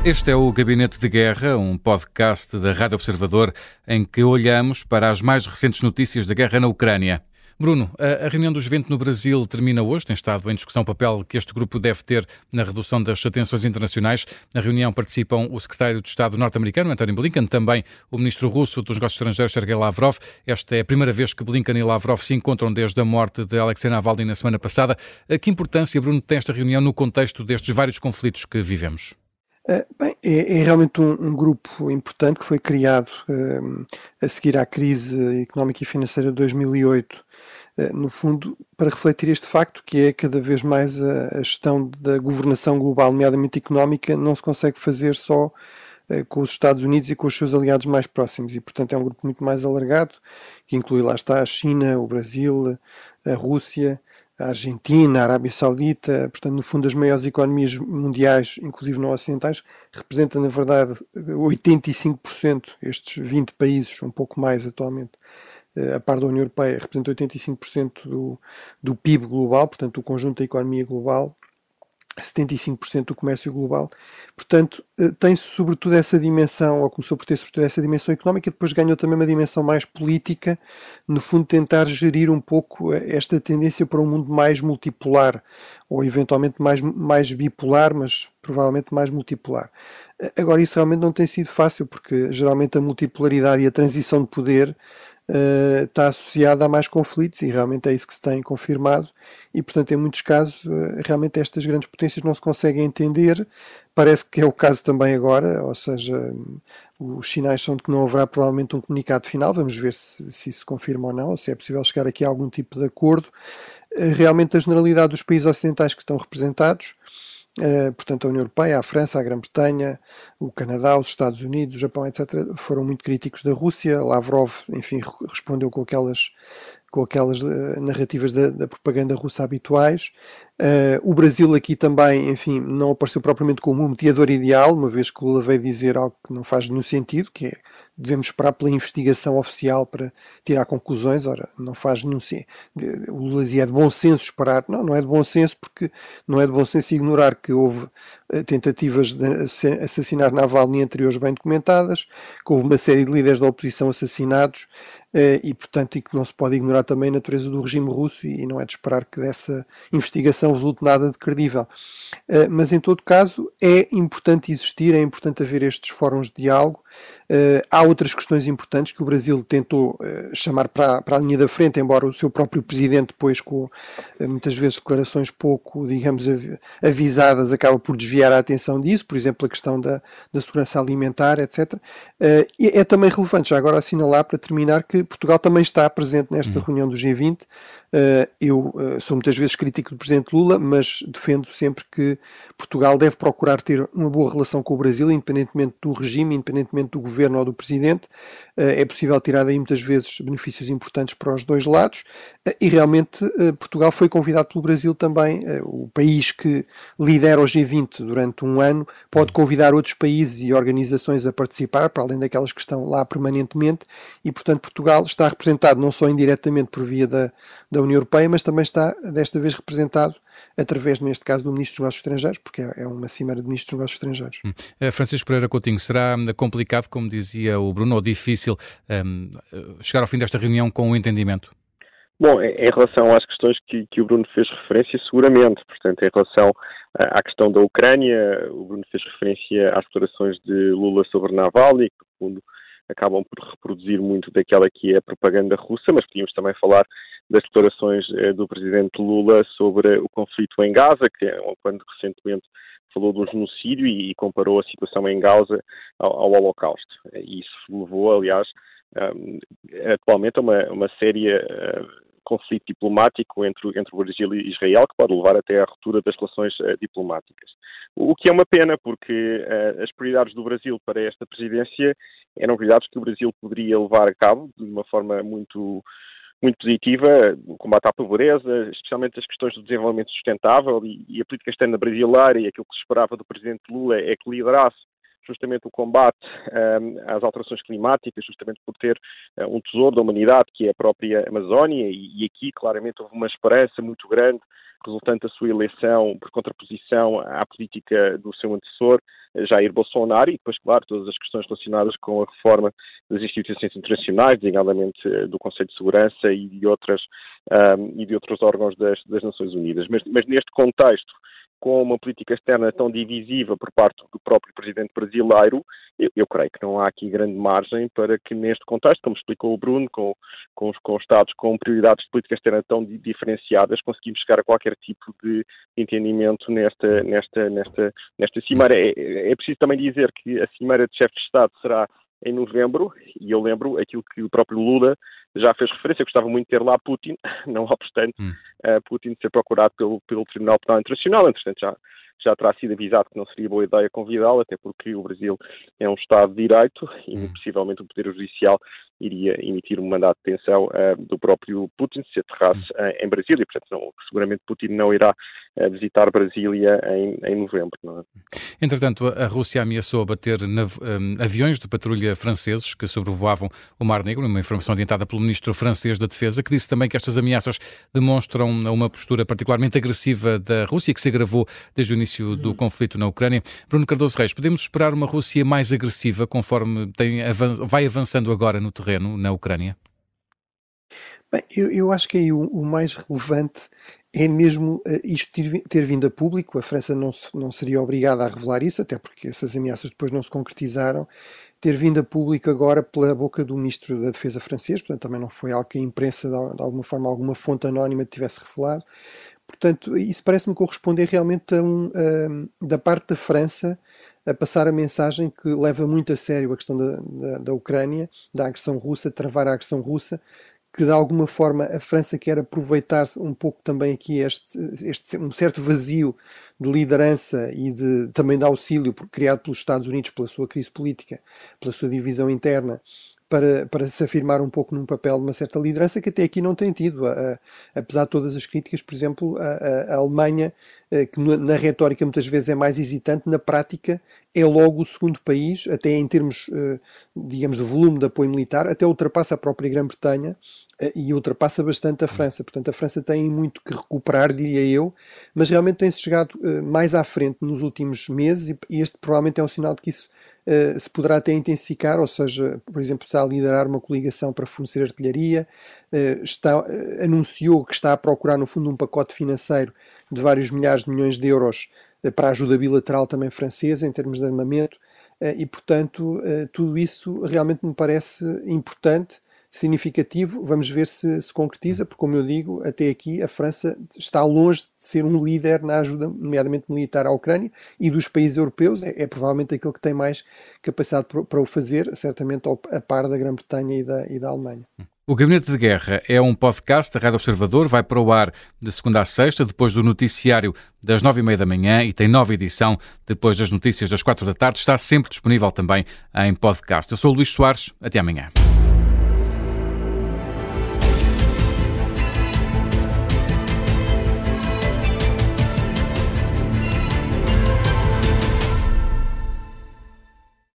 Este é o Gabinete de Guerra, um podcast da Rádio Observador em que olhamos para as mais recentes notícias da guerra na Ucrânia. Bruno, a reunião do G20 no Brasil termina hoje. Tem estado em discussão o papel que este grupo deve ter na redução das tensões internacionais. Na reunião participam o secretário de Estado norte-americano, Antony Blinken, também o ministro russo dos Negócios Estrangeiros, Sergei Lavrov. Esta é a primeira vez que Blinken e Lavrov se encontram desde a morte de Alexei Navalny na semana passada. Que importância, Bruno, tem esta reunião no contexto destes vários conflitos que vivemos? É realmente um grupo importante que foi criado a seguir à crise económica e financeira de 2008, no fundo, para refletir este facto que é cada vez mais a gestão da governação global, nomeadamente económica, não se consegue fazer só com os Estados Unidos e com os seus aliados mais próximos e, portanto, é um grupo muito mais alargado, que inclui, lá está, a China, o Brasil, a Rússia, a Argentina, a Arábia Saudita, portanto, no fundo, as maiores economias mundiais, inclusive não ocidentais, representam, na verdade, 85%, estes 20 países, um pouco mais atualmente, a par da União Europeia, representa 85% do PIB global, portanto, o conjunto da economia global, 75% do comércio global. Portanto, tem-se sobretudo essa dimensão, ou começou por ter sobretudo essa dimensão económica, e depois ganhou também uma dimensão mais política, no fundo tentar gerir um pouco esta tendência para um mundo mais multipolar, ou eventualmente mais bipolar, mas provavelmente mais multipolar. Agora, isso realmente não tem sido fácil, porque geralmente a multipolaridade e a transição de poder está associada a mais conflitos e realmente é isso que se tem confirmado e, portanto, em muitos casos, realmente estas grandes potências não se conseguem entender. Parece que é o caso também agora, ou seja, os sinais são de que não haverá provavelmente um comunicado final, vamos ver se isso se confirma ou não, ou se é possível chegar aqui a algum tipo de acordo. Realmente a generalidade dos países ocidentais que estão representados, portanto a União Europeia, a França, a Grã-Bretanha, o Canadá, os Estados Unidos, o Japão, etc., foram muito críticos da Rússia. Lavrov, enfim, respondeu com aquelas narrativas da propaganda russa habituais. O Brasil aqui também, enfim, não apareceu propriamente como um mediador ideal, uma vez que Lula veio dizer algo que não faz nenhum sentido, que é devemos esperar pela investigação oficial para tirar conclusões. Ora, não faz nenhum sentido. O Lula dizia é de bom senso esperar. Não é de bom senso, porque não é de bom senso ignorar que houve tentativas de assassinar Navalny anteriores bem documentadas, que houve uma série de líderes da oposição assassinados e, portanto, que não se pode ignorar também a natureza do regime russo e não é de esperar que dessa investigação resulte nada de credível. Mas, em todo caso, é importante existir, é importante haver estes fóruns de diálogo. Há outras questões importantes que o Brasil tentou chamar para a linha da frente, embora o seu próprio presidente, depois com muitas vezes declarações pouco, digamos, avisadas, acaba por desviar a atenção disso, por exemplo, a questão da segurança alimentar, etc. E é também relevante, já agora assinalar para terminar, que Portugal também está presente nesta reunião do G20. Eu sou muitas vezes crítico do presidente Lula, mas defendo sempre que Portugal deve procurar ter uma boa relação com o Brasil, independentemente do regime, independentemente do governo ou do presidente. É possível tirar daí muitas vezes benefícios importantes para os dois lados e realmente Portugal foi convidado pelo Brasil também. O país que lidera o G20 durante um ano pode convidar outros países e organizações a participar, para além daquelas que estão lá permanentemente, e portanto Portugal está representado não só indiretamente por via da União Europeia, mas também está desta vez representado através, neste caso, do Ministro dos Negócios Estrangeiros, porque é uma cimeira de Ministros dos Negócios Estrangeiros. Francisco Pereira Coutinho, será complicado, como dizia o Bruno, ou difícil chegar ao fim desta reunião com um entendimento? Bom, em relação às questões que o Bruno fez referência, seguramente. Portanto, em relação à questão da Ucrânia, o Bruno fez referência às declarações de Lula sobre Navalny, que, no fundo, acabam por reproduzir muito daquela que é a propaganda russa, mas podíamos também falar das declarações do presidente Lula sobre o conflito em Gaza, que é quando recentemente falou de um genocídio e comparou a situação em Gaza ao Holocausto. E isso levou, aliás, atualmente a uma séria conflito diplomático entre o Brasil e Israel, que pode levar até à ruptura das relações diplomáticas. O que é uma pena, porque as prioridades do Brasil para esta presidência eram prioridades que o Brasil poderia levar a cabo de uma forma muito positiva, o combate à pobreza, especialmente as questões do desenvolvimento sustentável e a política externa brasileira, e aquilo que se esperava do presidente Lula é que liderasse justamente o combate às alterações climáticas, justamente por ter um tesouro da humanidade, que é a própria Amazónia, e aqui claramente houve uma esperança muito grande resultante da sua eleição por contraposição à política do seu antecessor, Jair Bolsonaro, e depois, claro, todas as questões relacionadas com a reforma das instituições internacionais, designadamente do Conselho de Segurança e de outros órgãos das Nações Unidas. Mas neste contexto, com uma política externa tão divisiva por parte do próprio presidente brasileiro, eu creio que não há aqui grande margem para que neste contexto, como explicou o Bruno, com Estados com prioridades de política externa tão diferenciadas, conseguimos chegar a qualquer tipo de entendimento nesta cimeira. É preciso também dizer que a cimeira de chefes de Estado será em novembro, e eu lembro aquilo que o próprio Lula já fez referência. Eu gostava muito de ter lá Putin, não obstante Putin ser procurado pelo Tribunal Penal Internacional. Entretanto, já terá sido avisado que não seria boa ideia convidá-lo, até porque o Brasil é um Estado de Direito e possivelmente o Poder Judicial iria emitir um mandato de detenção do próprio Putin se aterrasse em Brasília. Portanto, seguramente Putin não irá visitar Brasília em novembro. Não é? Entretanto, a Rússia ameaçou abater aviões de patrulha franceses que sobrevoavam o Mar Negro, uma informação adiantada pelo ministro francês da Defesa, que disse também que estas ameaças demonstram uma postura particularmente agressiva da Rússia, que se agravou desde o início do conflito na Ucrânia. Bruno Cardoso Reis, podemos esperar uma Rússia mais agressiva conforme vai avançando agora no terreno na Ucrânia? Bem, eu acho que aí o mais relevante é mesmo isto ter vindo a público. A França não seria obrigada a revelar isso, até porque essas ameaças depois não se concretizaram. Ter vindo a público agora pela boca do ministro da Defesa francês, portanto também não foi algo que a imprensa, de alguma forma, alguma fonte anónima tivesse revelado. Portanto, isso parece-me corresponder realmente da parte da França a passar a mensagem que leva muito a sério a questão da Ucrânia, da agressão russa, de travar a agressão russa, que de alguma forma a França quer aproveitar-se um pouco também aqui um certo vazio de liderança e também de auxílio criado pelos Estados Unidos pela sua crise política, pela sua divisão interna, para se afirmar um pouco num papel de uma certa liderança que até aqui não tem tido, apesar de todas as críticas. Por exemplo, a Alemanha, que na retórica muitas vezes é mais hesitante, na prática é logo o segundo país, até em termos, digamos, de volume de apoio militar, até ultrapassa a própria Grã-Bretanha e ultrapassa bastante a França. Portanto, a França tem muito que recuperar, diria eu, mas realmente tem-se chegado mais à frente nos últimos meses, e este provavelmente é um sinal de que isso se poderá até intensificar. Ou seja, por exemplo, está a liderar uma coligação para fornecer artilharia, anunciou que está a procurar, no fundo, um pacote financeiro de vários milhares de milhões de euros para a ajuda bilateral também francesa, em termos de armamento, e, portanto, tudo isso realmente me parece importante, significativo. Vamos ver se concretiza, porque, como eu digo, até aqui a França está longe de ser um líder na ajuda, nomeadamente militar, à Ucrânia, e dos países europeus é provavelmente aquele que tem mais capacidade para o fazer, certamente a par da Grã-Bretanha e da Alemanha. O Gabinete de Guerra é um podcast da Rádio Observador, vai para o ar de segunda a sexta, depois do noticiário das 9h30 da manhã, e tem nova edição depois das notícias das 4 da tarde. Está sempre disponível também em podcast. Eu sou o Luís Soares, até amanhã.